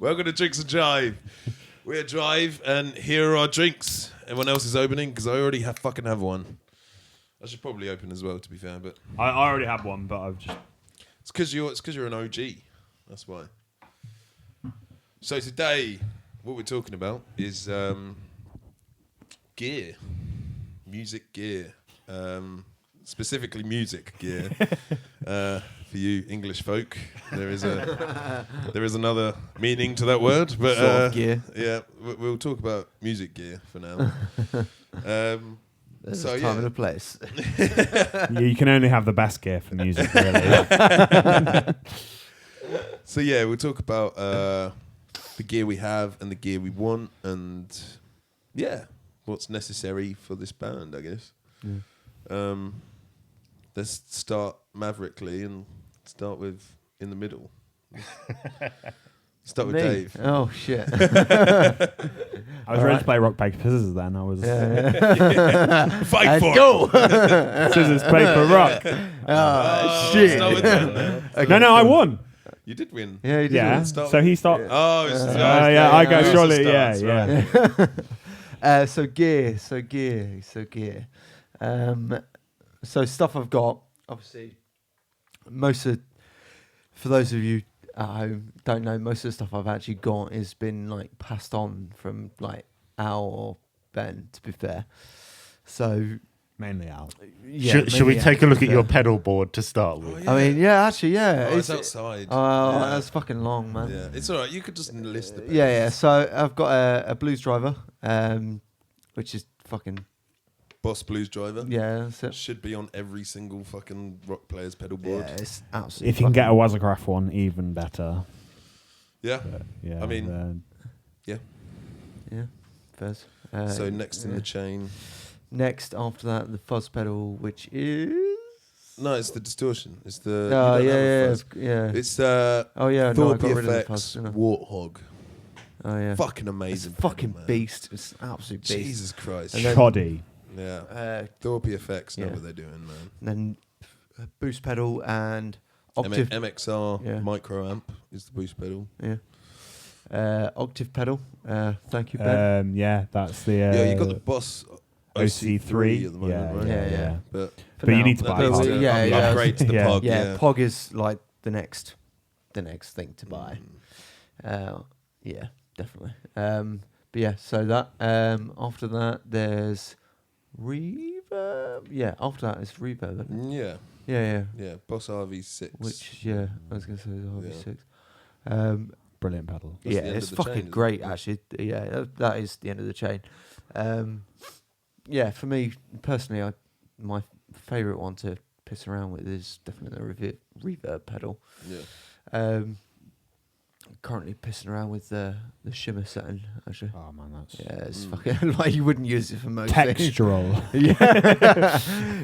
Welcome to Drinks and Jive. We're Drive, and here are our drinks. Everyone else is opening because I already fucking have one. I should probably open as well, to be fair, but I already have one, but I've just. it's because you're an OG. That's why. So today, what we're talking about is gear, music gear, specifically music gear. For you English folk, there is another meaning to that word, but Sort of gear. Yeah, we'll talk about music gear for now. There's So, a time yeah. and a place. You can only have the best gear for music, really. So yeah, we'll talk about the gear we have and the gear we want, and yeah, what's necessary for this band, I guess. Yeah. Let's start maverickly and start with in the middle. Start with Me? Dave. Oh shit. I was ready to play rock, paper, scissors then. I was Fight And for go. scissors, paper, rock. Oh, shit. Start with that, man. Okay, No, I cool. won. You did win. Yeah, you did. Yeah. win. Start So with- he started. Oh, it's yeah, I go Who's the surely. Yeah, starts, right. yeah. So gear. So stuff I've got, obviously, for those of you at home don't know, most of the stuff I've actually got has been like passed on from like Al or Ben, to be fair. So Mainly Al. yeah, Should we maybe take a Al, look to at be your fair. pedal board to start with? I mean, yeah, actually, yeah. Oh, it's outside. Oh, Yeah. that's fucking long, man. Yeah, it's all right. You could just list the Yeah. So I've got a blues driver, which is fucking Boss Blues Driver. yeah. That's it. Should be on every single fucking rock player's pedal board. Yeah, it's absolutely. If you can get a Wazacraft one, even better. Yeah. But, yeah. I mean, then- yeah, fairs. So next in yeah. the chain. Next after that, the fuzz pedal, which is No, it's the distortion. It's the. oh you don't have a yeah, fuzz. yeah. It's Oh yeah, no, I Thorpe got rid of the fuzz. FX didn't I? Warthog. Oh yeah, Fucking it's amazing. a fucking pedal, man. beast. It's an absolute beast. Jesus Christ. And then- Shoddy. Yeah. Thorpe FX know yeah. what they're doing, man. And then boost pedal and octave. MXR Yeah. micro amp is the boost pedal. Yeah. Octave pedal. Thank you, Ben. Yeah, that's the. Yeah, you got the Boss OC3 at the moment, right? Yeah. But For But you now. need to buy that a needs Pog. to Yeah, upgrade to the Yeah. Pog. yeah, Yeah. Pog is like the next thing to buy. Yeah, definitely. But yeah, so that after that there's reverb. Yeah, after that is reverb. Isn't it? Yeah. Yeah. Boss RV6. Which I was gonna say is RV6. Brilliant pedal. That's Yeah, the end it's of the chain, fucking isn't great it? actually. Yeah, that is the end of the chain. Yeah, for me personally, my favourite one to piss around with is definitely the reverb pedal. Yeah. Currently pissing around with the shimmer setting actually. Oh man, that's Yeah, it's fucking like you wouldn't use it for most things. textural.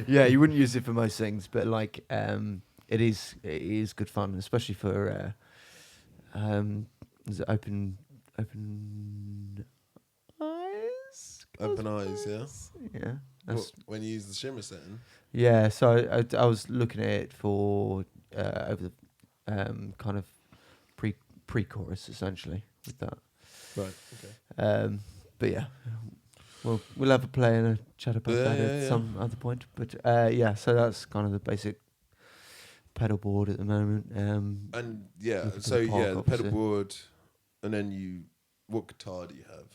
Yeah, you wouldn't use it for most things, but like it is good fun, especially for is it open eyes? Open eyes, yeah. Yeah. That's, When you use the shimmer setting. yeah, so I was looking at it for over the kind of pre-chorus essentially with that. Right. Okay. But yeah, we'll have a play and a chat about that at some other point. But yeah, so that's kind of the basic pedal board at the moment. And yeah, Looking to so the Pog, yeah, the pedal obviously. board, and then what guitar do you have?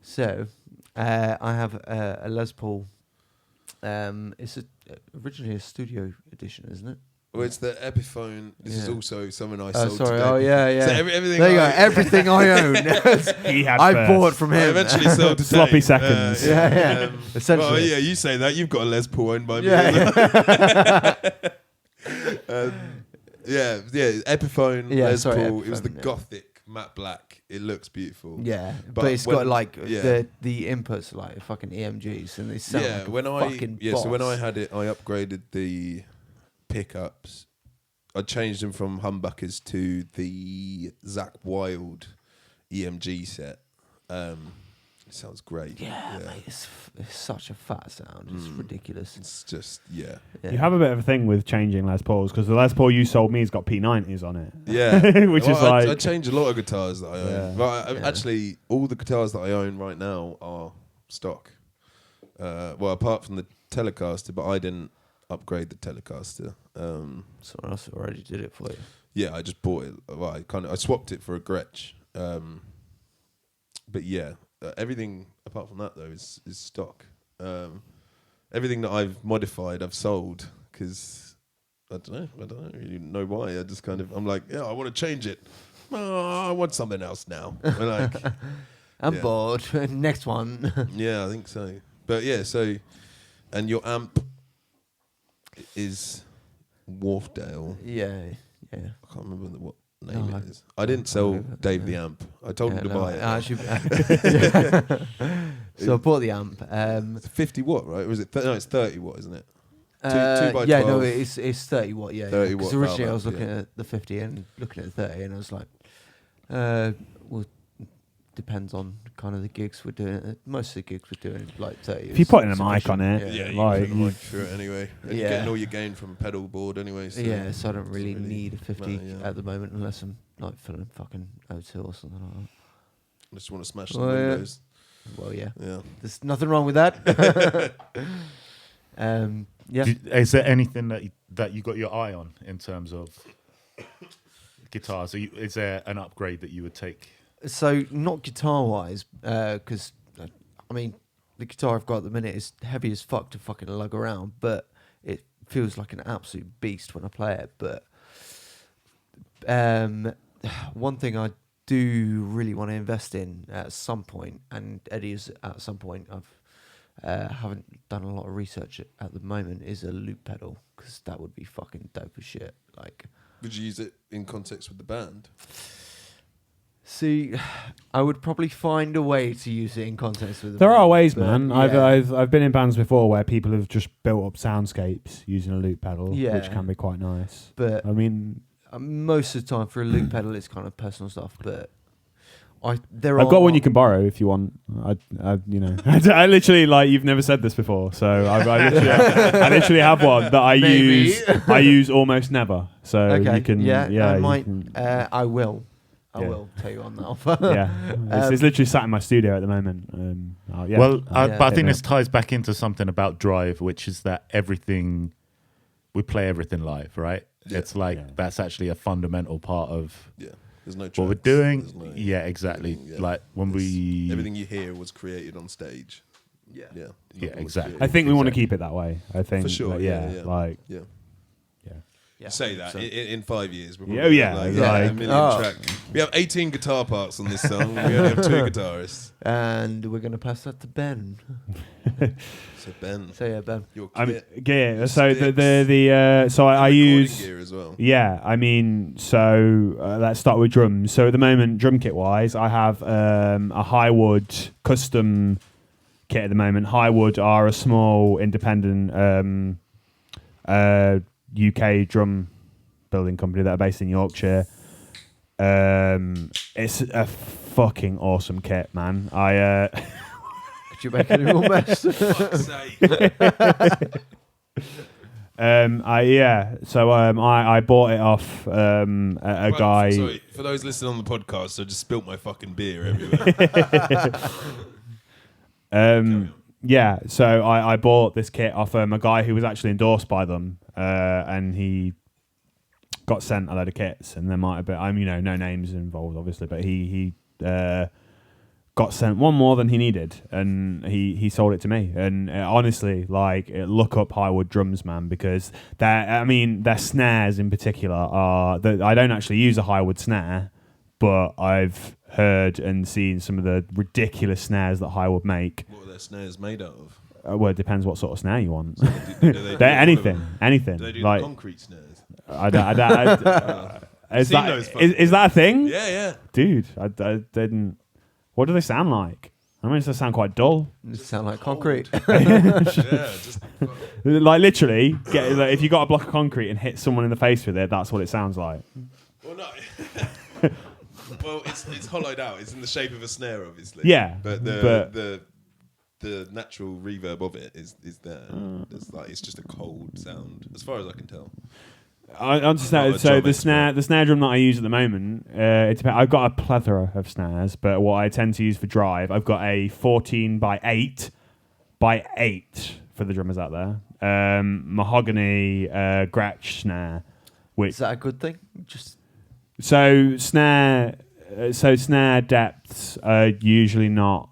So I have a Les Paul. It's originally a studio edition, isn't it? Well, it's the Epiphone. This is Yeah. also something I Oh, sold sorry. today. Oh, yeah. So everything. There you go. I- Everything I own. He had I first. bought from I him. eventually sold today. Sloppy seconds. Yeah. Essentially. Well, yeah, you say that. You've got a Les Paul owned by me. Yeah. Yeah, Epiphone, Yeah, Les sorry, Paul. It was the Epiphone, yeah. gothic matte black. It looks beautiful. Yeah, But but it's when- got like yeah. the inputs are like fucking EMGs, and they sound Yeah, like a when I fucking so when I boss. had it, I upgraded the pickups. I changed them from humbuckers to the Zach Wild EMG set, It sounds great. Yeah, mate, it's such a fat sound. It's ridiculous. It's just, yeah. You have a bit of a thing with changing Les Pauls because the Les Paul you sold me has got P90s on it. Yeah. Which is I like... change a lot of guitars that I own. Yeah. But actually, all the guitars that I own right now are stock. Well, apart from the Telecaster, but I didn't upgrade the Telecaster. Someone else already did it for you. Yeah, I just bought it. Well, I swapped it for a Gretsch. But yeah, everything apart from that though is stock. Everything that I've modified, I've sold because I don't really know why. I just I'm like, yeah, I want to change it. Oh, I want something else now. I'm bored. Next one. Yeah, I think so. But yeah, and your amp is Wharfdale. Yeah. I can't remember what name it is. I didn't sell Dave the amp. I told him to buy it. So I bought the amp. It's 50 watt, right? Or is it? No, it's 30 watt, isn't it? 2 by 12. Yeah, no, it's 30 watt. Yeah, 30 because watt originally I valve was amp, looking at the 50 and looking at the 30, and I was like, well, depends on kind of the gigs we're doing. Most of the gigs we're doing like 30. If you put in a mic on it, Yeah, you like, put a mic through it anyway. And you're getting all your gain from a pedal board anyway. So so I don't really need a 50 matter, at the moment unless I'm like filling fucking O2 or something like that. I just want to smash the windows. Well, yeah. Yeah. There's nothing wrong with that. Yeah. Is there anything that you got your eye on in terms of guitars? Is there an upgrade that you would take? So not guitar-wise, because I mean the guitar I've got at the minute is heavy as fuck to fucking lug around, but it feels like an absolute beast when I play it. But one thing I do really want to invest in at some point, and Eddie is at some point, haven't done a lot of research at the moment, is a loop pedal, because that would be fucking dope as shit. Like, would you use it in context with the band? See, I would probably find a way to use it in context with. There are ways, man. Yeah. I've been in bands before where people have just built up soundscapes using a loop pedal, which can be quite nice. But I mean, most of the time for a loop pedal, it's kind of personal stuff. But I've got one you can borrow if you want. I literally, like, you've never said this before, so I literally have one that I use. I use almost never. So you can, I might. I will. I will tell you on that offer. It's literally sat in my studio at the moment. But I think this ties back into something about Drive, which is that we play everything live, right? Yeah. It's like that's actually a fundamental part of There's no tracks, what we're doing. No Exactly. Like when everything you hear was created on stage. Yeah, exactly. I think we want to keep it that way. I think for sure. Yeah. Say that in 5 years. We're a million tracks. We have 18 guitar parts on this song. We only have 2 guitarists, and we're gonna pass that to Ben. So Ben, Ben. Your kit, gear. So I use gear as well. Yeah, I mean, so let's start with drums. So at the moment, drum kit wise, I have a Highwood custom kit at the moment. Highwood are a small independent UK drum building company that are based in Yorkshire. It's a fucking awesome kit, man. Could you make any more mess? Fuck's sake. I bought it off a guy. Sorry, for those listening on the podcast, I just spilt my fucking beer everywhere. So I bought this kit off a guy who was actually endorsed by them, and he got sent a load of kits, and there might have been, no names involved, obviously, but he got sent one more than he needed, and he sold it to me. And honestly, like, look up Highwood drums, man, because their snares in particular are. I don't actually use a Highwood snare, but I've heard and seen some of the ridiculous snares that Highwood make. What are their snares made out of? Well, it depends what sort of snare you want. So do they anything. Do they do like, the concrete snares? Is that a thing? Yeah. Dude, I didn't. What do they sound like? I mean, they sound quite dull. They sound like concrete. Like, literally, if you got a block of concrete and hit someone in the face with it, that's what it sounds like. Well, no. Well, it's hollowed out. It's in the shape of a snare, obviously. Yeah, but the natural reverb of it is there. It's just a cold sound, as far as I can tell. I understand. So the snare drum that I use at the moment, I've got a plethora of snares, but what I tend to use for drive, I've got a 14 by 8 for the drummers out there. Mahogany Gretsch snare. Is that a good thing? Snare depths are usually not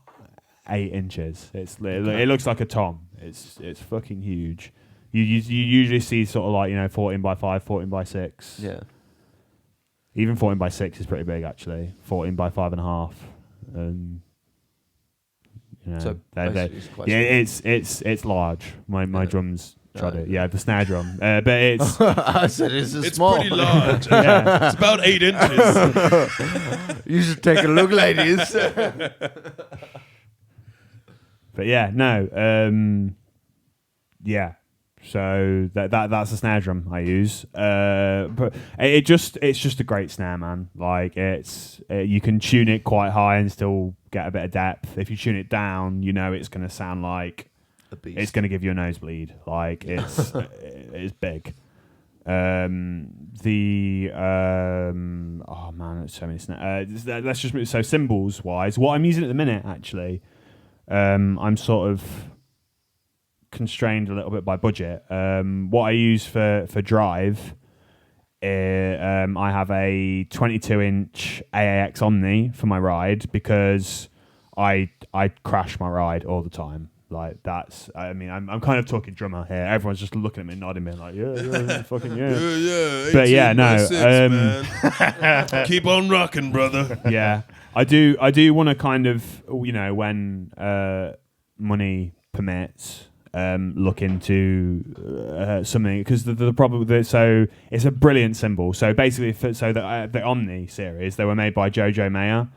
8 inches. It looks like a tom. It's fucking huge. You usually see sort of like 14 by 5, 14 by 6. Yeah. Even 14 by 6 is pretty big actually. 14 by 5.5. So it's large. My drums tried it. Yeah, the snare drum. But it's I said it's small. Pretty large. Yeah. It's about 8 inches. You should take a look, ladies. But yeah, no. Yeah. So that's a snare drum I use. But it's just a great snare, man. Like you can tune it quite high and still get a bit of depth. If you tune it down, it's going to sound like it's going to give you a nosebleed. Like it's it's big. Oh man, there's so many snares. Let's just move. So cymbals wise, what I'm using at the minute actually, I'm sort of constrained a little bit by budget. What I use for drive, I have a 22-inch AAX Omni for my ride because I crash my ride all the time. Like that's, I'm kind of talking drummer here. Everyone's just looking at me, nodding, being like, yeah, fucking yeah. Yeah. But yeah, no. 6, man. Keep on rocking, brother. Yeah, I do want to kind of, when money permits, look into something, because the problem with so it's a brilliant cymbal. So basically, the Omni series, they were made by Jojo Mayer,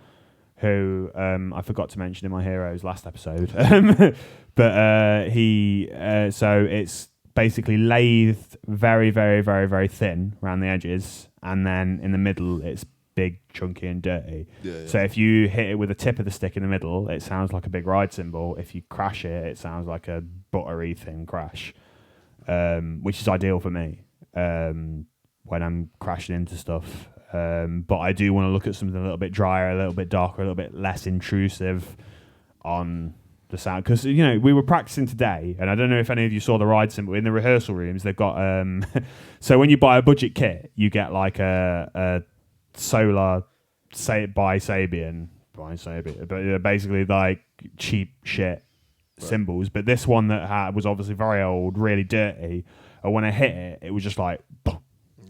who I forgot to mention in my Heroes last episode. But so it's basically lathed very, very, very, very thin around the edges, and then in the middle it's big, chunky, and dirty. Yeah. So if you hit it with the tip of the stick in the middle, it sounds like a big ride cymbal. If you crash it, it sounds like a buttery thin crash, which is ideal for me when I'm crashing into stuff. But I do want to look at something a little bit drier, a little bit darker, a little bit less intrusive on the sound. Because, we were practicing today, and I don't know if any of you saw the ride cymbal in the rehearsal rooms. They've got so when you buy a budget kit, you get like a Solar by Sabian, but basically like cheap shit cymbals. But this one that was obviously very old, really dirty, and when I hit it, it was just like boom.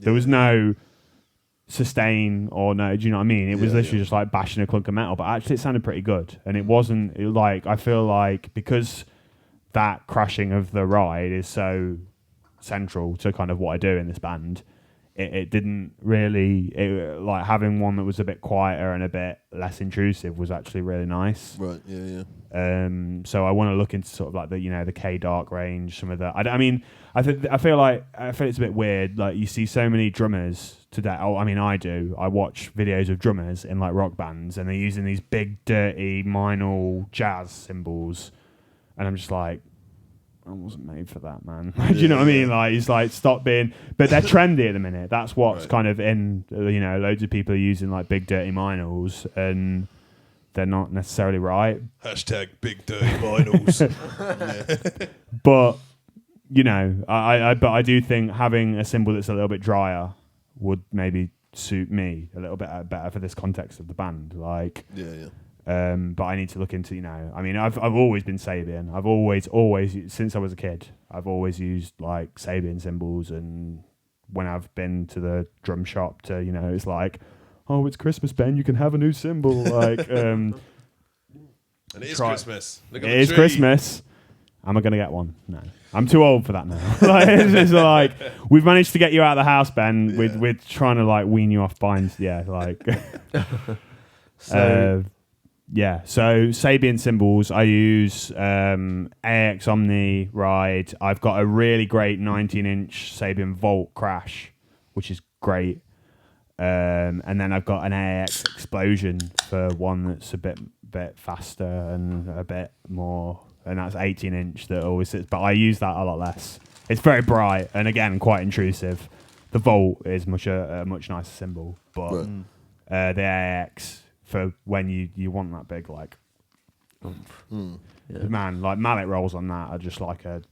There was no sustain or no, do you know what I mean? It was literally just like bashing a clunk of metal, but actually it sounded pretty good. And it wasn't I feel like because that crashing of the ride is so central to kind of what I do in this band, it didn't really like having one that was a bit quieter and a bit less intrusive was actually really nice. Right. Yeah. So I want to look into sort of like the K Dark range, some of that. I feel it's a bit weird. Like you see so many drummers today. I do. I watch videos of drummers in like rock bands, and they're using these big, dirty, minor jazz cymbals, and I'm just like, I wasn't made for that, man. Do you know what I mean? Like, it's like, stop being... But they're trendy at the minute. That's what's kind of in, loads of people are using, like, big, dirty minors, and they're not necessarily right. Hashtag big, dirty vinyls. But, I do think having a cymbal that's a little bit drier would maybe suit me a little bit better for this context of the band. Like... Yeah. But I need to look into, I've always been Sabian. I've always, since I was a kid, I've always used like Sabian cymbals. And when I've been to the drum shop to, it's like, oh, it's Christmas, Ben, you can have a new cymbal. Like, and it is Christmas. Look at it is Christmas. Am I going to get one? No. I'm too old for that now. It's like, we've managed to get you out of the house, Ben. Yeah. We're trying to like wean you off binds. Yeah, like. So Sabian cymbals, I use AX Omni ride. I've got a really great 19-inch Sabian Volt crash, which is great. And then I've got an AX Explosion for one that's a bit faster and a bit more, and that's 18-inch that always sits. But I use that a lot less. It's very bright and again quite intrusive. The Volt is a much nicer cymbal, but the AX for when you want that big man, like mallet rolls on that are just like a.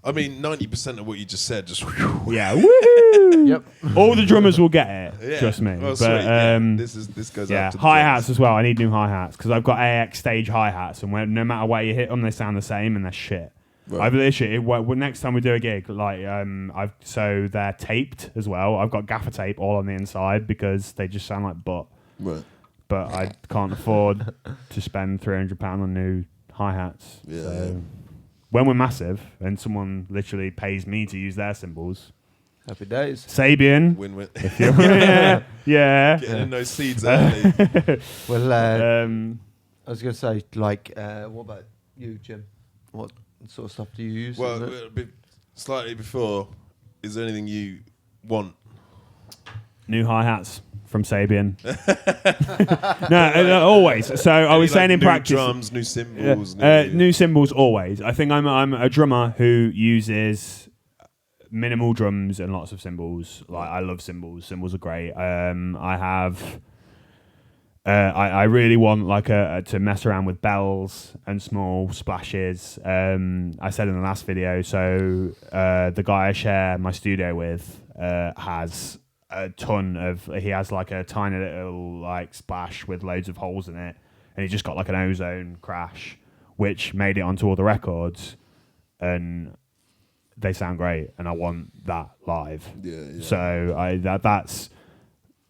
I mean, 90% of what you just said just. Yeah, woohoo! Yep. All the drummers will get it. Yeah. Trust me. Well, but sweet. This goes out to the hi-hats drums. as well. I need new hi-hats because I've got AX stage hi-hats, and no matter where you hit them, they sound the same and they're shit. Right. I've literally next time we do a gig, so they're taped as well. I've got gaffer tape all on the inside because they just sound like butt. Right. But I can't afford to spend £300 on new hi-hats. Yeah. So when we're massive and someone literally pays me to use their cymbals, Happy days. Sabian, Win-win. if you're yeah. Getting in those seeds early. Well, I I was going to say, what about you, Jim? What sort of stuff do you use? Well, slightly before, is there anything you want? New hi-hats from Sabian. no, always. So I was saying in new practice, drums, new cymbals, new cymbals always. I think I'm a drummer who uses minimal drums and lots of cymbals. Like I love cymbals. Cymbals are great. I have. I really want to mess around with bells and small splashes. I said in the last video. So the guy I share my studio with has a ton of. He has like a tiny little like splash with loads of holes in it, and he just got like an ozone crash, which made it onto all the records, and they sound great. And I want that live. Yeah. So that's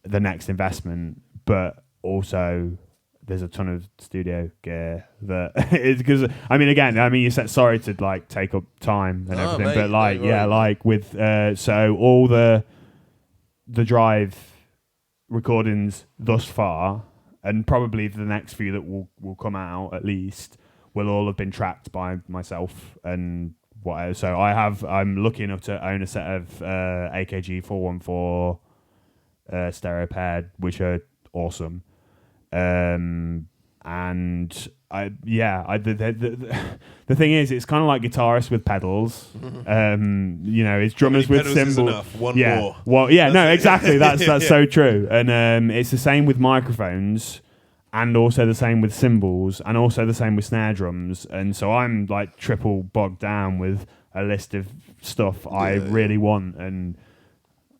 the next investment, but also there's a ton of studio gear that is because you said sorry to like take up time and everything, mate, but like don't worry. with so all the Drive recordings thus far, and probably the next few that will come out at least, will all have been tracked by myself and whatever. So I'm lucky enough to own a set of AKG 414 stereo paired, which are awesome. And the thing is, it's kind of like guitarists with pedals. It's drummers with cymbals. One more. Well, yeah, no, exactly. That's so true. And it's the same with microphones, and also the same with cymbals, and also the same with snare drums. And so I'm like triple bogged down with a list of stuff I really want and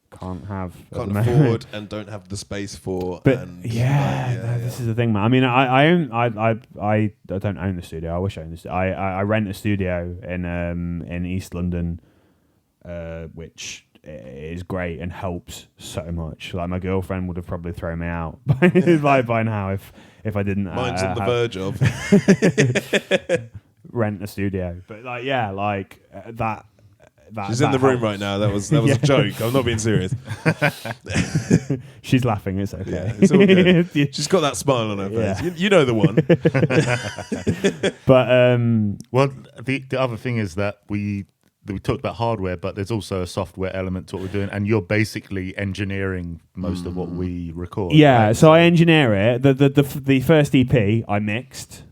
can't afford and don't have the space for. But this is the thing, man. I mean, I don't own the studio. I wish I owned the studio. I rent a studio in East London, which is great and helps so much. Like my girlfriend would have probably thrown me out by now if I didn't. Mine's on the verge of rent a studio, but that. She's in the room right now. That was a joke. I'm not being serious. She's laughing. It's okay. Yeah, it's all good. She's got that smile on her face. Yeah. You know the one. But well, the other thing is that we talked about hardware, but there's also a software element to what we're doing, and you're basically engineering most of what we record. Yeah, right? so I engineer it. The first EP I mixed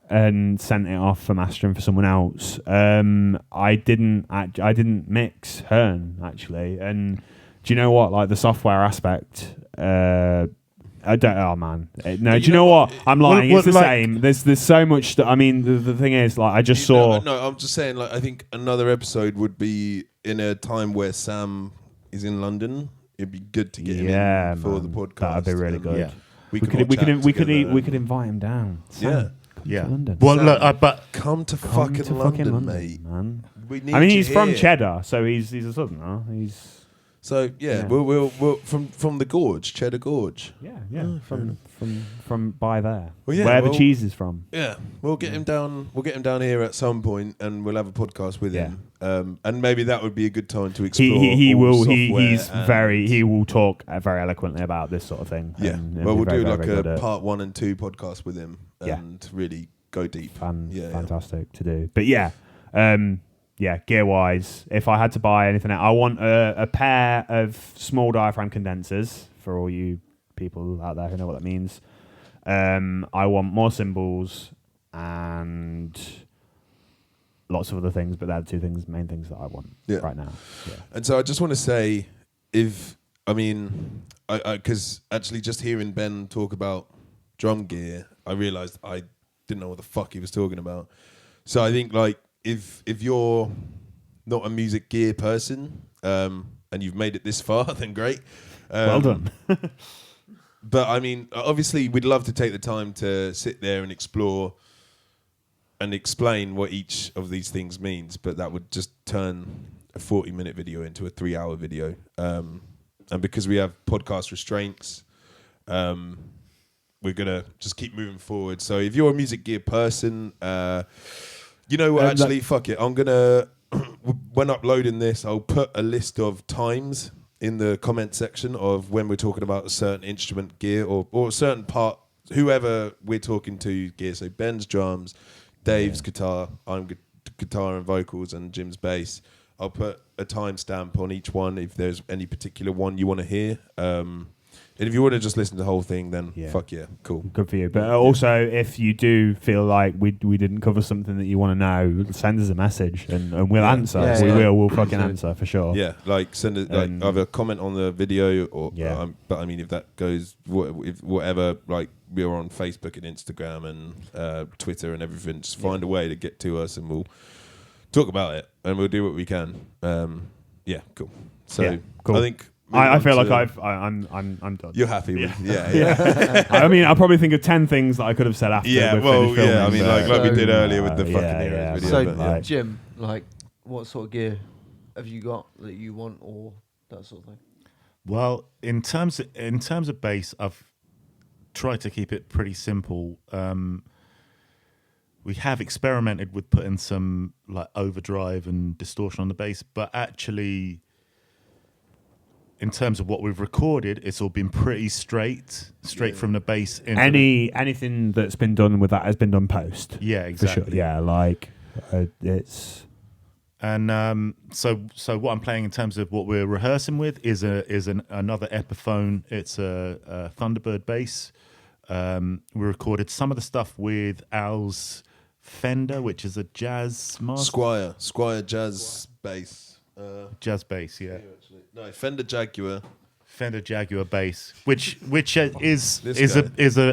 and sent it off for mastering for someone else. I didn't mix Hearn actually, and do you know what? Like the software aspect, I don't. Oh man, no. Do you know what? I'm lying. It's the same. There's so much. The thing is, like I just saw. No, I'm just saying. Like I think another episode would be in a time where Sam is in London. It'd be good to get him in for the podcast. That'd be really good. Yeah. We could invite him down. Sam, yeah. to London. Well, Sam, look, but come to fucking London, mate. Man. We need he's from here. Cheddar, so he's a southerner. So we'll from the Gorge, Cheddar Gorge. From by there, Well, the cheese is from. Yeah, we'll get him down. We'll get him down here at some point, and we'll have a podcast with him. And maybe that would be a good time to explore. He will. Software He will talk very eloquently about this sort of thing. Yeah. and Well, we'll be do very, like very a good at part 1 and 2 podcast with him, and really go deep. fantastic to do. But yeah, gear wise, if I had to buy anything, I want a pair of small diaphragm condensers for all you people out there who know what that means. I want more cymbals and lots of other things, but they're the two things, main things that I want right now. Yeah. And so I just want to say, because actually just hearing Ben talk about drum gear, I realised I didn't know what the fuck he was talking about. So I think like if you're not a music gear person and you've made it this far, then great. Well done. But I mean, obviously, we'd love to take the time to sit there and explore and explain what each of these things means, but that would just turn a 40-minute video into a 3-hour video. And because we have podcast restraints, we're going to just keep moving forward. So if you're a music gear person, you know what, actually, fuck it. I'm going to, when uploading this, I'll put a list of times in the comment section of when we're talking about a certain instrument gear or a certain part, whoever we're talking to gear. So Ben's drums, Dave's guitar, I'm guitar and vocals, and Jim's bass. I'll put a timestamp on each one if there's any particular one you want to hear. And if you want to just listen to the whole thing, then fuck yeah, cool. Good for you. But also, if you do feel like we didn't cover something that you want to know, send us a message and we'll answer. We'll fucking answer for sure. Yeah, like send it, like either comment on the video or but I mean if that goes whatever, like we're on Facebook and Instagram and Twitter and everything. Just find a way to get to us and we'll talk about it and we'll do what we can. Yeah, cool. So cool. I think. I feel like I'm done. You're happy with yeah. I mean, I'll probably think of 10 things that I could have said after. Yeah, well, yeah. I mean, like we did earlier with the fucking Heroes video. So, Jim, like, what sort of gear have you got that you want, or that sort of thing? Well, in terms of bass, I've tried to keep it pretty simple. We have experimented with putting some like overdrive and distortion on the bass, but actually, in terms of what we've recorded, it's all been pretty straight from the bass. Anything that's been done with that has been done post. Yeah, exactly. For sure. Yeah, like it's. And so what I'm playing in terms of what we're rehearsing with is another Epiphone. It's a Thunderbird bass. We recorded some of the stuff with Al's Fender, which is a jazz master. Squire jazz bass. Jazz bass, yeah. No, Fender Jaguar bass, which is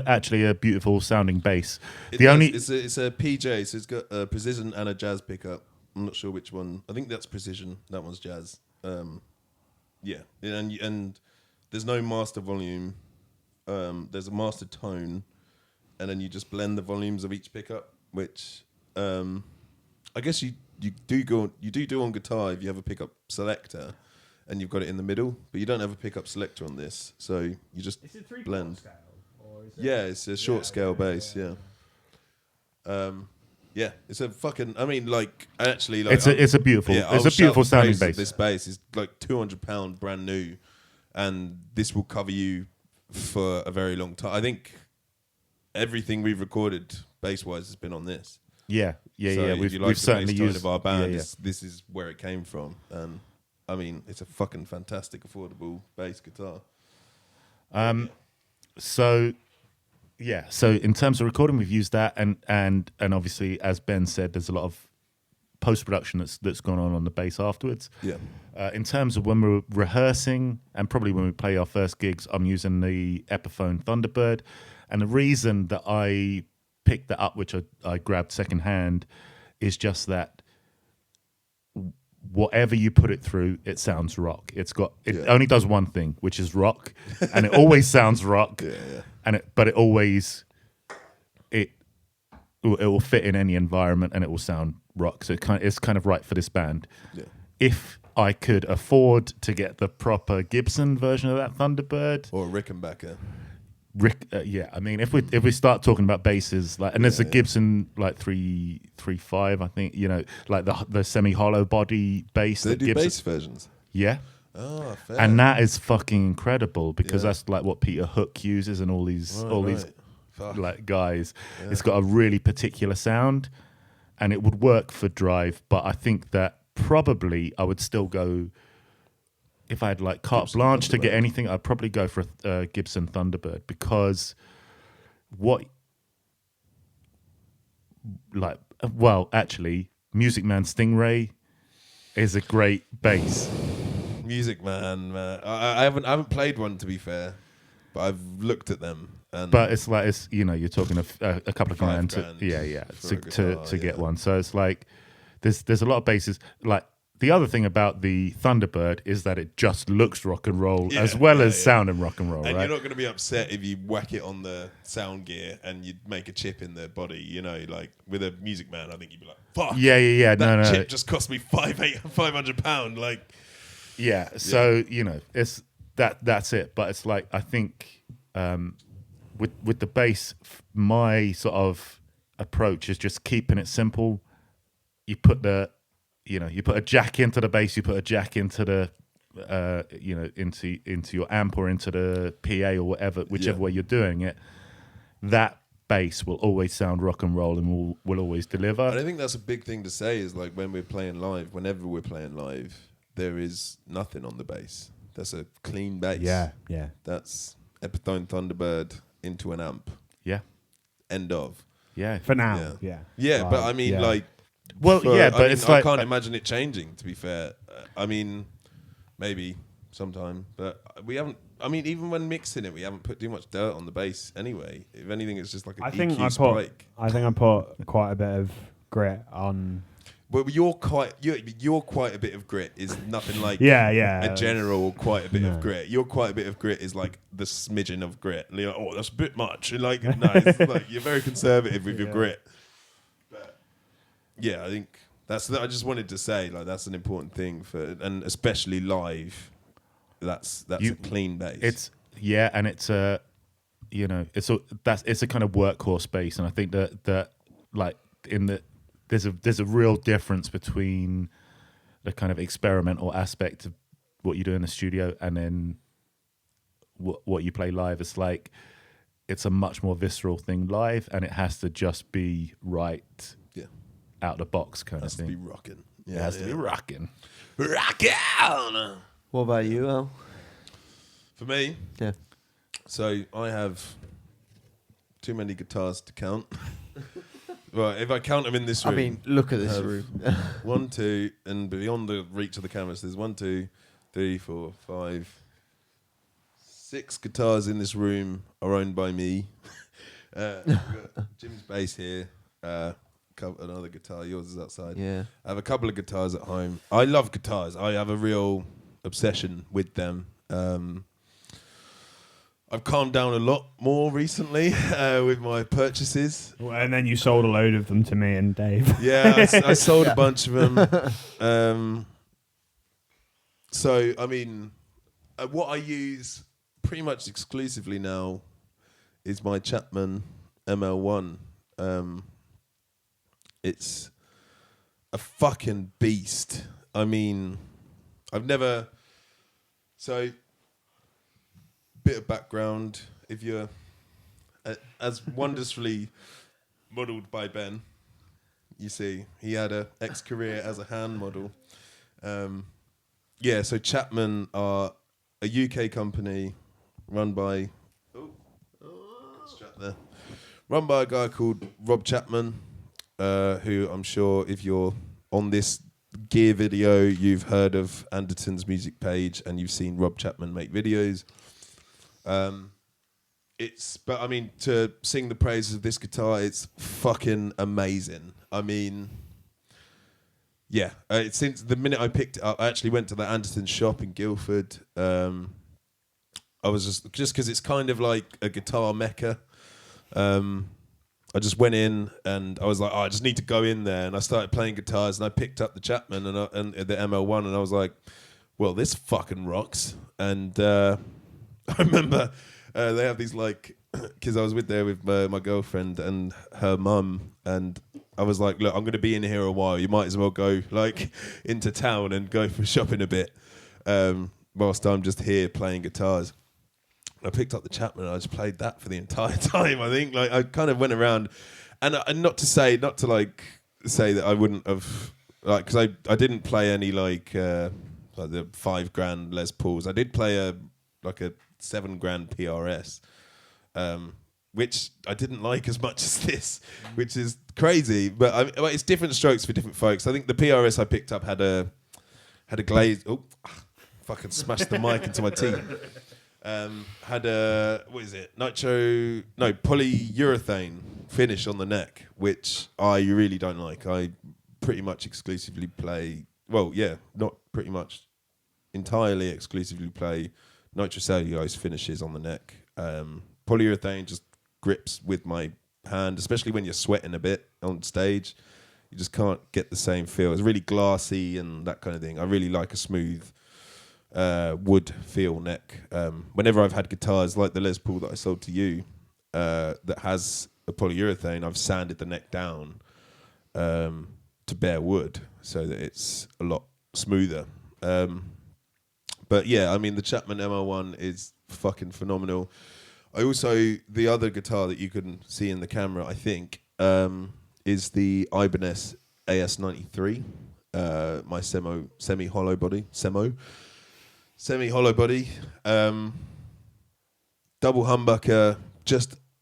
actually a beautiful sounding bass. It's a PJ, so it's got a precision and a jazz pickup. I'm not sure which one. I think that's precision. That one's jazz. Yeah, and there's no master volume. There's a master tone, and then you just blend the volumes of each pickup, which I guess you do on guitar if you have a pickup selector and you've got it in the middle, but you don't have a pickup selector on this, so you just blend. Scale, or is it it's a short scale bass. Yeah, it's a fucking. I mean, like actually, like it's a beautiful sounding bass. This bass is like £200 brand new, and this will cover you for a very long time. I think everything we've recorded bass wise has been on this. Yeah. So We've certainly used of our band. This is where it came from, and I mean, it's a fucking fantastic, affordable bass guitar. So in terms of recording, we've used that, and obviously, as Ben said, there's a lot of post production that's gone on the bass afterwards. Yeah. In terms of when we're rehearsing, and probably when we play our first gigs, I'm using the Epiphone Thunderbird, and the reason that I picked that up, which I grabbed secondhand, is just that whatever you put it through, it sounds rock. It only does one thing, which is rock, and it always sounds rock. But it always it will fit in any environment, and it will sound rock. So it's kind of right for this band. Yeah. If I could afford to get the proper Gibson version of that Thunderbird or a Rickenbacker. I mean, if we start talking about basses, like, and there's a Gibson like 335, I think, like the semi-hollow body bass. They do bass versions. Yeah. Oh, fair. And that is fucking incredible because that's like what Peter Hook uses and all these like guys. Yeah. It's got a really particular sound, and it would work for drive, but I think that probably I would still go, if I had like carte Gibson blanche to get Thunderbird. anything, I'd probably go for a Gibson Thunderbird, because actually, Music Man Stingray is a great bass. Music Man. I haven't played one, to be fair, but I've looked at them. And But it's like, you're talking a couple of grand, $5,000 to for a guitar, get one. So it's like there's a lot of basses. Like, the other thing about the Thunderbird is that it just looks rock and roll as well as sounding rock and roll, And right? you're not going to be upset if you whack it on the sound gear and you make a chip in the body. You know, like with a Music Man, I think you'd be like, "Fuck, Yeah. that No. chip just cost me £500." Like, Yeah. So it's that's it. But it's like, I think with the bass, my sort of approach is just keeping it simple. You put you put a jack into the bass, you put a jack into the into your amp or into the PA or whatever, whichever way you're doing it. That bass will always sound rock and roll and will always deliver. and I think that's a big thing to say is like when we're playing live, whenever we're playing live, there is nothing on the bass. That's a clean bass. Yeah. That's Epiphone Thunderbird into an amp. Yeah. End of. Yeah. For now, yeah. Yeah, but I mean, yeah. like. Well, yeah, but it's I like, can't imagine it changing. To be fair, I mean, maybe sometime, but we haven't. I mean, even when mixing it, we haven't put too much dirt on the bass anyway. If anything, it's just like a EQ spike. I think I put quite a bit of grit on. Well, you're quite a bit of grit is nothing like Yeah. a general quite a bit of No. grit. Your quite a bit of grit is like the smidgen of grit. And you're like, oh, that's a bit much. And like, no, it's like you're very conservative with your grit. But yeah, I think I just wanted to say like that's an important thing and especially live. That's a clean bass. it's a it's a kind of workhorse bass, and I think that like there's a real difference between the kind of experimental aspect of what you do in the studio and then what you play live. It's like it's a much more visceral thing live, and it has to just be right out the box kind of thing. Has to be rocking. It has to be rocking. Rocking. What about you, Al? For me, Yeah. so I have too many guitars to count. Right, if I count them in this room. I mean, look at this have room. 1, 2, and beyond the reach of the canvas, there's 1, 2, 3, 4, 5, 6 guitars in this room are owned by me. We've got Jim's bass here. Another guitar. Yours is outside. Yeah. I have a couple of guitars at home. I love guitars. I have a real obsession with them. I've calmed down a lot more recently with my purchases. And then you sold a load of them to me and Dave. Yeah, I sold a bunch of them. So, I mean, what I use pretty much exclusively now is my Chapman ML1. It's a fucking beast. I mean, I've never... So... Bit of background, if you're as wondrously modelled by Ben, you see, he had an ex-career as a hand model. So Chapman are a UK company run by run by a guy called Rob Chapman, who I'm sure if you're on this gear video, you've heard of Anderton's music page and you've seen Rob Chapman make videos. But I mean, to sing the praises of this guitar, it's fucking amazing. I mean, yeah. Since the minute I picked it up, I actually went to the Anderton shop in Guildford. I was just because it's kind of like a guitar mecca. I just went in and I was like, I just need to go in there, and I started playing guitars, and I picked up the Chapman and the ML1, and I was like, well, this fucking rocks. And I remember they have these like, because I was there with my girlfriend and her mum, and I was like, look, I'm going to be in here a while. You might as well go like into town and go for shopping a bit whilst I'm just here playing guitars. I picked up the Chapman and I just played that for the entire time. I think like I kind of went around, and not to say that I wouldn't have because I didn't play any like the $5,000 Les Pauls. I did play a $7,000 PRS, which I didn't like as much as this, which is crazy. But it's different strokes for different folks. I think the PRS I picked up had a glaze. Oh, fucking smashed the mic into my teeth. Had a polyurethane finish on the neck, which I really don't like. I pretty much exclusively play. Well, yeah, not pretty much, entirely exclusively play nitrocellulose finishes on the neck. Polyurethane just grips with my hand, especially when you're sweating a bit on stage. You just can't get the same feel. It's really glassy and that kind of thing. I really like a smooth wood feel neck. Whenever I've had guitars like the Les Paul that I sold to you that has a polyurethane, I've sanded the neck down to bare wood so that it's a lot smoother. But yeah, I mean the Chapman ML1 is fucking phenomenal. I also, the other guitar that you can see in the camera, I think, is the Ibanez AS93, my semi-hollow body, semi-hollow body, double humbucker,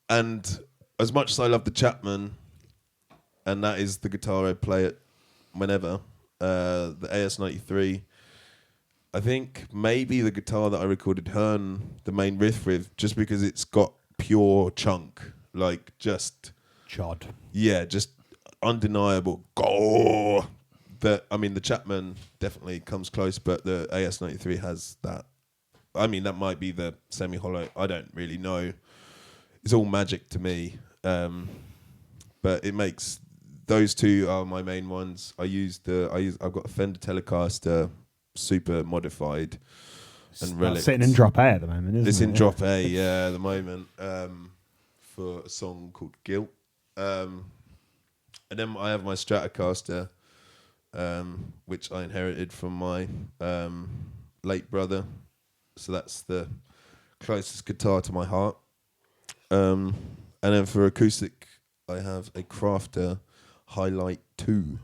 and as much as I love the Chapman, and that is the guitar I play it whenever, the AS93, I think maybe the guitar that I recorded Hearn, the main riff with, just because it's got pure chunk, like just... Chod. Yeah, just undeniable gore. I mean, the Chapman definitely comes close, but the AS93 has that. I mean, that might be the semi-hollow. I don't really know. It's all magic to me. But it makes... Those two are my main ones. I've got a Fender Telecaster, super modified, and relic. Sitting in drop A at the moment, isn't it? It's in drop A, yeah, at the moment, for a song called Guilt. And then I have my Stratocaster, which I inherited from my late brother. So that's the closest guitar to my heart. And then for acoustic, I have a Crafter Highlight 2,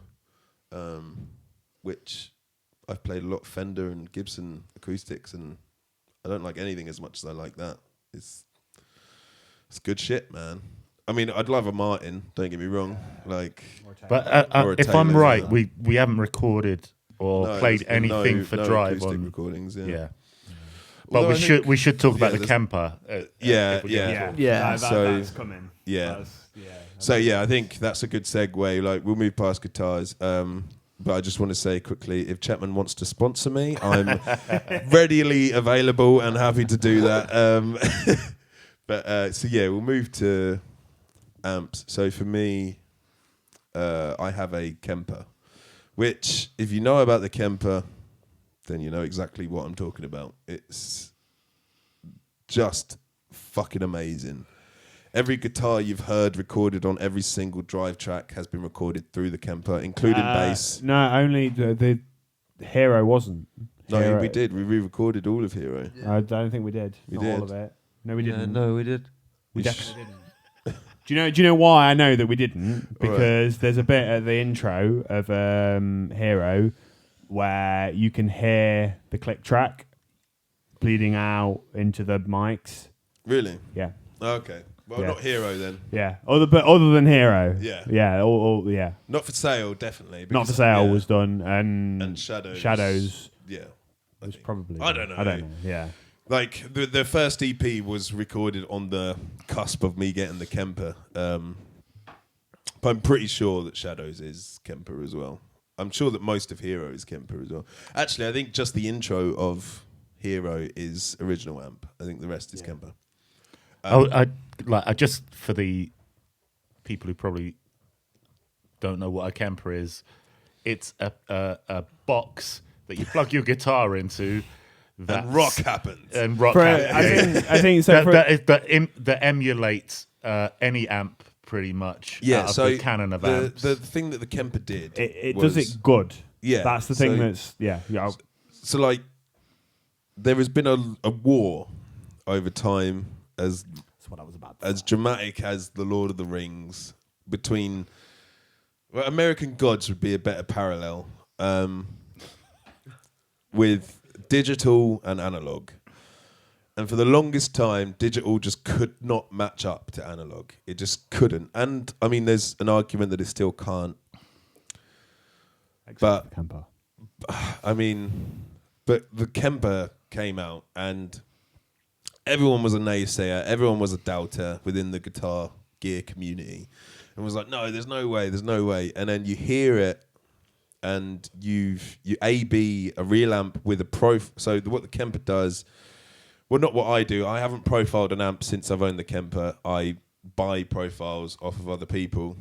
which I've played a lot of Fender and Gibson acoustics, and I don't like anything as much as I like that. It's good shit, man. I mean, I'd love a Martin, don't get me wrong. But if I'm Taylor, right, we haven't recorded or played anything for Drive acoustic on recordings. Yeah. Although But we should talk about the there's- Kemper. Yeah. So- That's coming. Yeah. So yeah, I think that's a good segue. Like, we'll move past guitars. But I just want to say quickly, if Chapman wants to sponsor me, I'm readily available and happy to do that. But so yeah, we'll move to amps. So for me, I have a Kemper, which, if you know about the Kemper, then you know exactly what I'm talking about. It's just fucking amazing. Every guitar you've heard recorded on every single Drive track has been recorded through the Kemper, including bass. No, only the Hero wasn't. No, Hero. we did. We re-recorded all of Hero. I don't think we did. We Not did. all of it. No, we didn't. No, we did. We definitely didn't. Do you know why I know that we didn't? Because there's a bit at the intro of Hero where you can hear the click track bleeding out into the mics. Really? Yeah. Okay. Well, Yeah. not Hero then. Yeah. Other than Hero. Yeah. Yeah. Yeah. Not for sale, definitely. Not for because- sale yeah. was done, and Shadows. Shadows Yeah. I was think. probably. I don't know. I don't know. Yeah. Like, the first EP was recorded on the cusp of me getting the Kemper. But I'm pretty sure that Shadows is Kemper as well. I'm sure that most of Hero is Kemper as well. Actually, I think just the intro of Hero is original amp. I think the rest is Kemper. I just, for the people who probably don't know what a Kemper is, it's a box that you plug your guitar into. And rock happens. And rock For, happens. I think so. that emulates any amp pretty much. Yeah, out of so the canon of amps. the thing that the Kemper did, it was, does it good. Yeah, That's the thing. so- Yeah. So, like, there has been a war over time as That's what I was about. dramatic as the Lord of the Rings between. Well, American Gods would be a better parallel with digital and analog. And for the longest time, digital just could not match up to analog. It just couldn't. And I mean, there's an argument that it still can't. But Kemper. I mean, but the Kemper came out and everyone was a naysayer. Everyone was a doubter within the guitar gear community. And was like, no, there's no way, there's no way. And then you hear it and you A/B a real amp with a so what the Kemper does, well, not what I do. I haven't profiled an amp since I've owned the Kemper. I buy profiles off of other people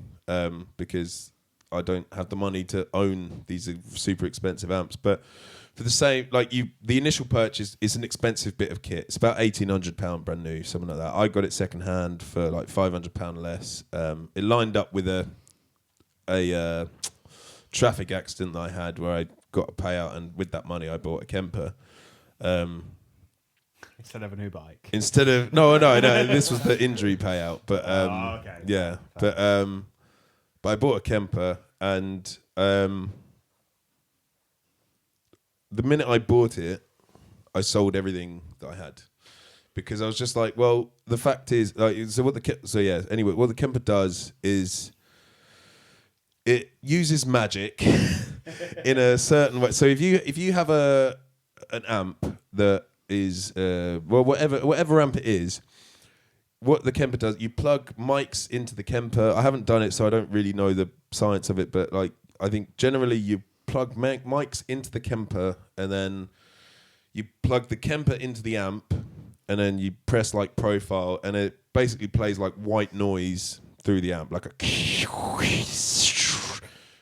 because I don't have the money to own these super expensive amps. But for the same, like the initial purchase is an expensive bit of kit. It's about £1,800 brand new, something like that. I got it second hand for like £500 less. It lined up with a traffic accident that I had where I got a payout, and with that money I bought a Kemper. Instead of a new bike. No, this was the injury payout. But okay. yeah, but I bought a Kemper, and the minute I bought it, I sold everything that I had, because I was just like, well, the fact is, like, anyway, what the Kemper does is it uses magic in a certain way. So if you have an amp that is whatever amp it is, what the Kemper does, you plug mics into the Kemper. I haven't done it, so I don't really know the science of it, but like I think generally you plug mics into the Kemper, and then you plug the Kemper into the amp, and then you press like profile, and it basically plays like white noise through the amp, like a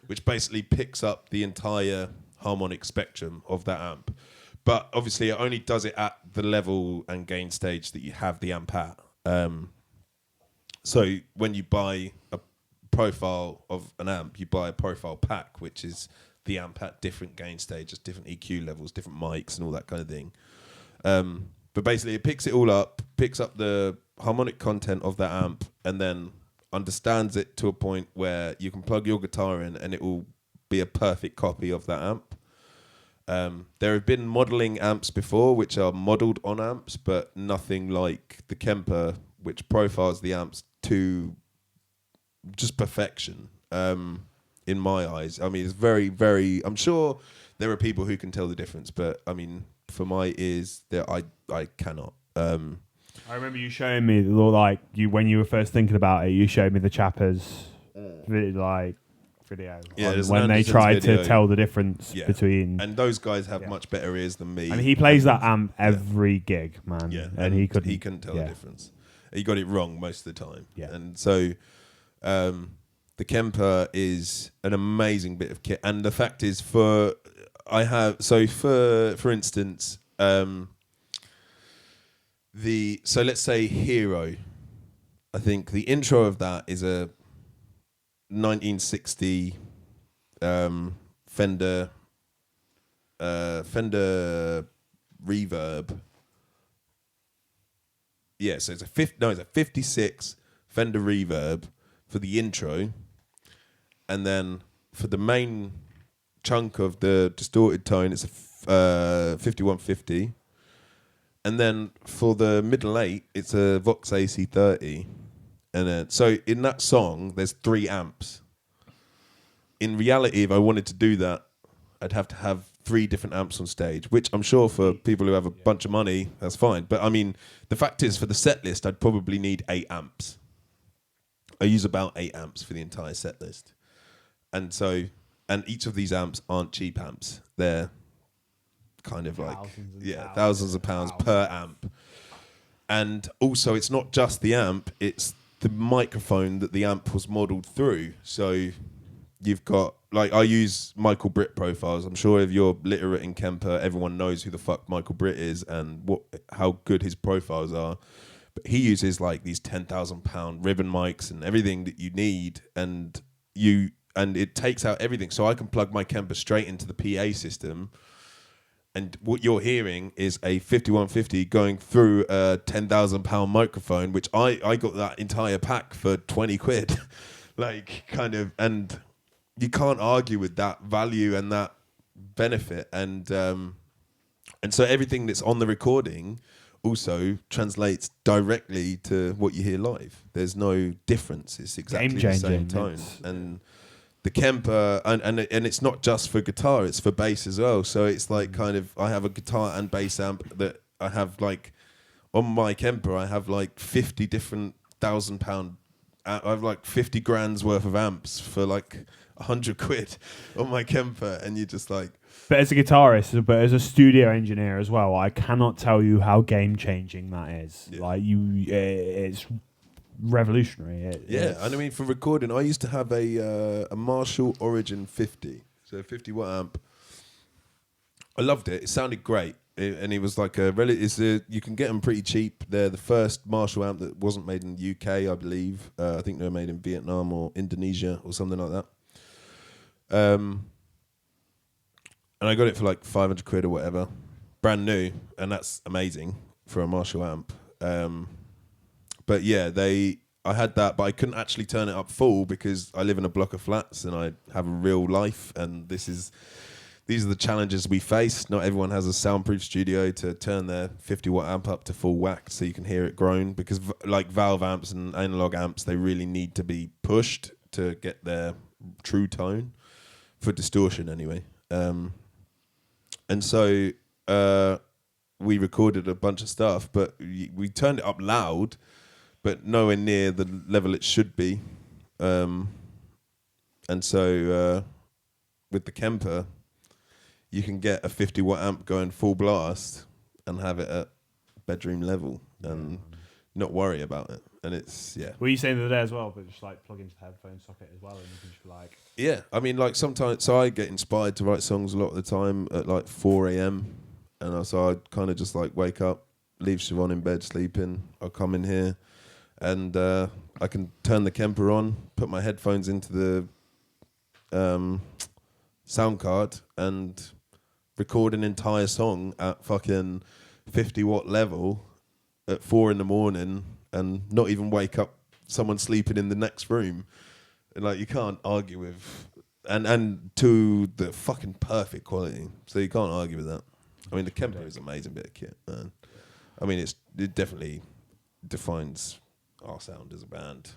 which basically picks up the entire harmonic spectrum of that amp. But obviously it only does it at the level and gain stage that you have the amp at. So when you buy a profile of an amp, you buy a profile pack, which is the amp at different gain stages, different EQ levels, different mics and all that kind of thing. But basically it picks it all up, picks up the harmonic content of that amp, and then understands it to a point where you can plug your guitar in and it will be a perfect copy of that amp. There have been modelling amps before which are modelled on amps, but nothing like the Kemper, which profiles the amps to just perfection. In my eyes, I mean, it's very, very. I'm sure there are people who can tell the difference, but I mean, for my ears, I cannot. I remember you showing me when you were first thinking about it. You showed me the Chappers video. Yeah, when they tried to tell the difference between. And those guys have much better ears than me. And he plays that amp every gig, man. Yeah, and he couldn't tell the difference. He got it wrong most of the time. Yeah, and so. The Kemper is an amazing bit of kit, and the fact is, for instance, let's say Hero. I think the intro of that is a 1960 Fender Reverb. Yeah, so it's a 56 Fender Reverb for the intro, and then for the main chunk of the distorted tone, it's a 5150, and then for the middle eight, it's a Vox AC30, and then so in that song, there's 3 amps. In reality, if I wanted to do that, I'd have to have 3 different amps on stage, which I'm sure for people who have a bunch of money, that's fine. But I mean, the fact is, for the set list, I'd probably need 8 amps. I use about 8 amps for the entire set list. And each of these amps aren't cheap amps. They're kind of like, thousands of pounds per amp. And also, it's not just the amp, it's the microphone that the amp was modelled through. So you've got, like, I use Michael Britt profiles. I'm sure if you're literate in Kemper, everyone knows who the fuck Michael Britt is and how good his profiles are. But he uses like these £10,000 ribbon mics and everything that you need, and it takes out everything. So I can plug my Kemper straight into the PA system, and what you're hearing is a 5150 going through a £10,000 microphone, which I got that entire pack for 20 quid. Like, kind of, and you can't argue with that value and that benefit, and so everything that's on the recording also translates directly to what you hear live. There's no difference. It's exactly the same tone. And the Kemper, and it's not just for guitar, it's for bass as well. So it's like kind of, I have a guitar and bass amp that I have like, on my Kemper, I have like 50 different £1,000, I have like 50 grand's worth of amps for like 100 quid on my Kemper, and you just like. But as a guitarist, but as a studio engineer as well, I cannot tell you how game changing that is. Yeah. Like it's revolutionary. And I mean for recording, I used to have a Marshall Origin 50, so a 50 watt amp. I loved it. It sounded great, and it was like you can get them pretty cheap. They're the first Marshall amp that wasn't made in the UK, I believe. I think they were made in Vietnam or Indonesia or something like that. And I got it for like 500 quid or whatever, brand new, and that's amazing for a Marshall amp. But yeah, I had that, but I couldn't actually turn it up full because I live in a block of flats and I have a real life, and these are the challenges we face. Not everyone has a soundproof studio to turn their 50 watt amp up to full whack so you can hear it groan, because like valve amps and analog amps, they really need to be pushed to get their true tone for distortion anyway. And so we recorded a bunch of stuff, but we turned it up loud, but nowhere near the level it should be. And so with the Kemper, you can get a 50 watt amp going full blast and have it at bedroom level and not worry about it. And it's, yeah. Were you saying the other day as well, but just like plug into the headphone socket as well, and you can just be like... Yeah, I mean, like sometimes, so I get inspired to write songs a lot of the time at like 4 a.m. And so I'd kind of just like wake up, leave Siobhan in bed sleeping. I'll come in here and I can turn the Kemper on, put my headphones into the sound card and record an entire song at fucking 50 watt level at 4 a.m. and not even wake up someone sleeping in the next room. And like, you can't argue with, and to the fucking perfect quality. So you can't argue with that. I mean, the Kemper is an amazing bit of kit, man. I mean, it definitely defines our sound as a band.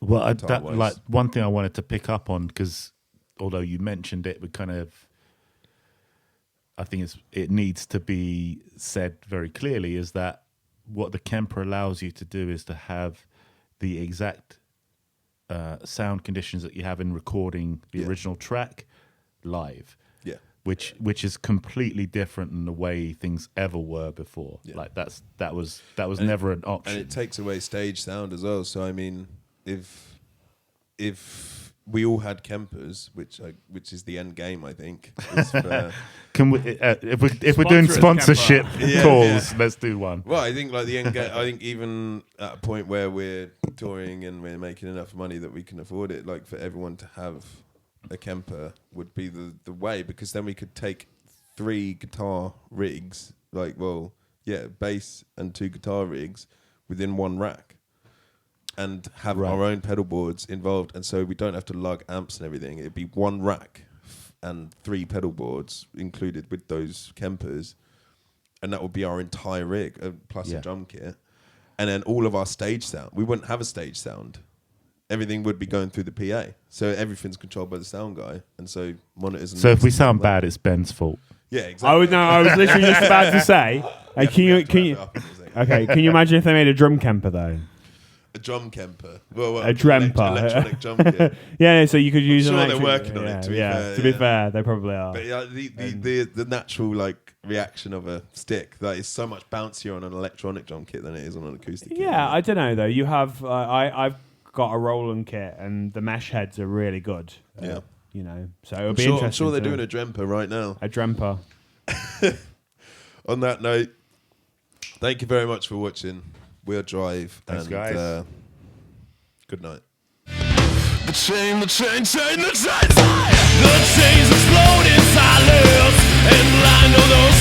Well, like one thing I wanted to pick up on, because although you mentioned it, we kind of, I think it needs to be said very clearly, is that what the Kemper allows you to do is to have the exact sound conditions that you have in recording the original track live. Yeah. Which is completely different than the way things ever were before. Yeah. Like that was never an option. And it takes away stage sound as well. So I mean, if we all had Kempers, which is the end game, I think. Can we, if we're doing sponsorship calls, let's do one. Well, I think like the end game. I think even at a point where we're touring and we're making enough money that we can afford it, like for everyone to have a Kemper would be the way, because then we could take 3 guitar rigs, bass and 2 guitar rigs within one rack, and have our own pedal boards involved, and so we don't have to lug amps and everything. It'd be one rack and 3 pedal boards included with those Kempers, and that would be our entire rig plus a drum kit, and then all of our stage sound. We wouldn't have a stage sound. Everything would be going through the PA, so everything's controlled by the sound guy, and so monitors. And so if we sound bad, it's Ben's fault. Yeah, exactly. I was literally just about to say. Can you imagine if they made a drum Kemper though? A drum Kemper. Well, a drumper. Electronic drum kit. Yeah, so you could use. I'm sure they're working on it. To be fair, they probably are. But the natural reaction of a stick that is so much bouncier on an electronic drum kit than it is on an acoustic kit. Yeah, I don't know though. You have I've got a Roland kit and the mesh heads are really good. Yeah. So it'll be interesting. I'm sure they're doing a Dremper right now. A Dremper. On that note, thank you very much for watching. We'll drive. Thanks, and, guys. Good night. The chains explode inside us, and blind all those